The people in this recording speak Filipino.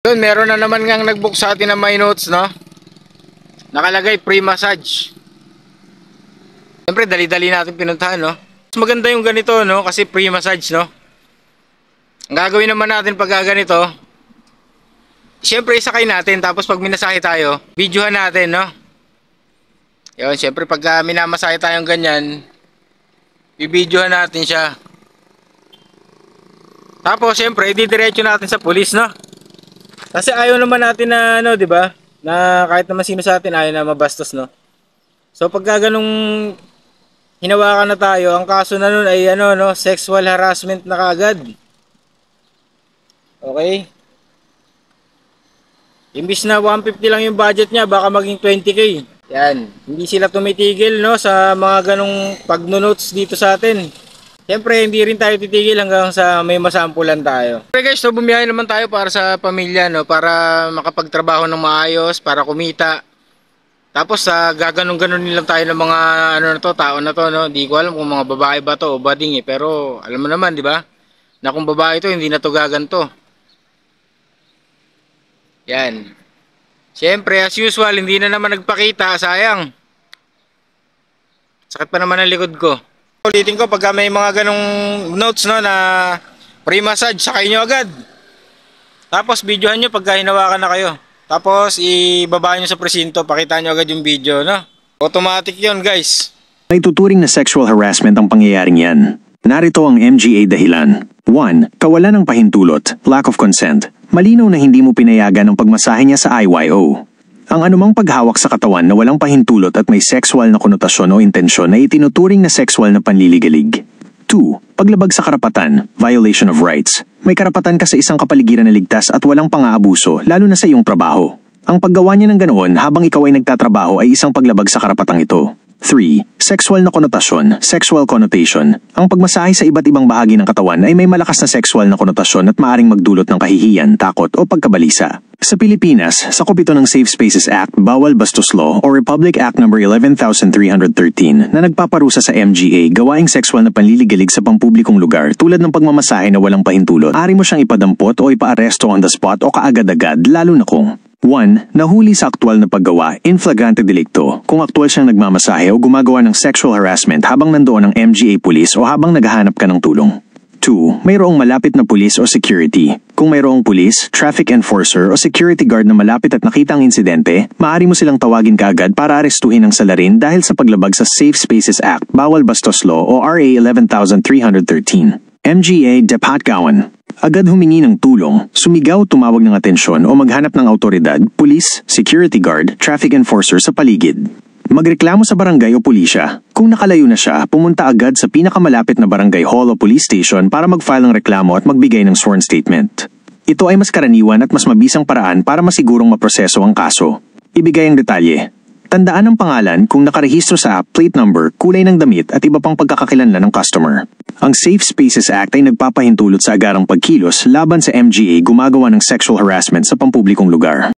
Yun, meron na naman ngang nag-book sa atin ng my notes, no? Nakalagay free massage. Siyempre, dali-dali natin pinuntahan, no? Mas maganda yung ganito, no? Kasi free massage, no? Ang gagawin naman natin pag ganito, siyempre isakay natin. Tapos pag minasahe tayo, videohan natin, no? Yun, siyempre pag minamasahe tayong ganyan, bibidyohan natin siya. Tapos siyempre, ididiretso natin sa pulis, no? Kasi ayaw naman natin na ano, 'di ba? Na kahit naman sino sa atin ayaw na mabastos, no. So pagka ganung hinawakan na tayo, ang kaso na nun ay ano, no, sexual harassment na kaagad. Okay? Imbis na 150 lang yung budget niya, baka maging 20k. Yan, hindi sila tumitigil, no, sa mga ganung pagno-notes dito sa atin. Siyempre, hindi rin tayo titigil hanggang sa may masampulan tayo. Okay guys, so bumiyahe naman tayo para sa pamilya, no? Para makapagtrabaho ng maayos, para kumita. Tapos, gaganong-ganon nilang tayo ng mga ano na to, tao na to, no? Di ko alam kung mga babae ba to o bading eh. Pero, alam mo naman, di ba? Na kung babae to, hindi na to gaganto. Yan. Siyempre, as usual, hindi na naman nagpakita. Sayang. Sakit pa naman ang likod ko. Ulitin ko pagka may mga ganong notes, no, na free massage, sakay nyo agad. Tapos videohan nyo pagka hinawakan na kayo. Tapos ibaba nyo sa presinto, pakita nyo agad yung video, no. Automatic yun guys. May tuturing na sexual harassment ang pangyayaring yan. Narito ang MGA dahilan. 1. Kawalan ng pahintulot, lack of consent. Malinaw na hindi mo pinayagan ang pagmasahe niya sa IYO. Ang anumang paghawak sa katawan na walang pahintulot at may sexual na konotasyon o intensyon ay itinuturing na sexual na panliligalig. 2. Paglabag sa karapatan, violation of rights. May karapatan ka sa isang kapaligiran na ligtas at walang pang-aabuso, lalo na sa iyong trabaho. Ang paggawa niya ng ganoon habang ikaw ay nagtatrabaho ay isang paglabag sa karapatang ito. 3. Sexual na konotasyon, sexual connotation. Ang pagmasahe sa iba't ibang bahagi ng katawan ay may malakas na sexual na konotasyon at maaring magdulot ng kahihiyan, takot o pagkabalisa. Sa Pilipinas, sakop ito ng Safe Spaces Act, Bawal Bastos Law o Republic Act No. 11,313 na nagpaparusa sa MGA gawaing sexual na panliligalig sa pampublikong lugar tulad ng pagmamasahe na walang pahintulot. Ari mo siyang ipadampot o ipaaresto on the spot o kaagad-agad lalo na kung 1. Nahuli sa aktwal na paggawa, in flagrante delicto, kung aktwal siyang nagmamasahe o gumagawa ng sexual harassment habang nandoon ang MGA police o habang naghahanap ka ng tulong. 2. Mayroong malapit na pulis o security. Kung mayroong pulis, traffic enforcer o security guard na malapit at nakita ang insidente, maaari mo silang tawagin kaagad para arestuhin ang salarin dahil sa paglabag sa Safe Spaces Act, Bawal Bastos Law o RA 11,313. MGA Depatgawan. Agad humingi ng tulong, sumigaw, tumawag ng atensyon o maghanap ng autoridad, pulis, security guard, traffic enforcer sa paligid. Magreklamo sa barangay o pulisya. Kung nakalayo na siya, pumunta agad sa pinakamalapit na barangay hall o police station para mag-file ng reklamo at magbigay ng sworn statement. Ito ay mas karaniwan at mas mabisang paraan para masigurong maproseso ang kaso. Ibigay ang detalye. Tandaan ang pangalan kung nakarehistro sa app, plate number, kulay ng damit at iba pang pagkakakilanlan ng customer. Ang Safe Spaces Act ay nagpapahintulot sa agarang pagkilos laban sa MGA gumagawa ng sexual harassment sa pampublikong lugar.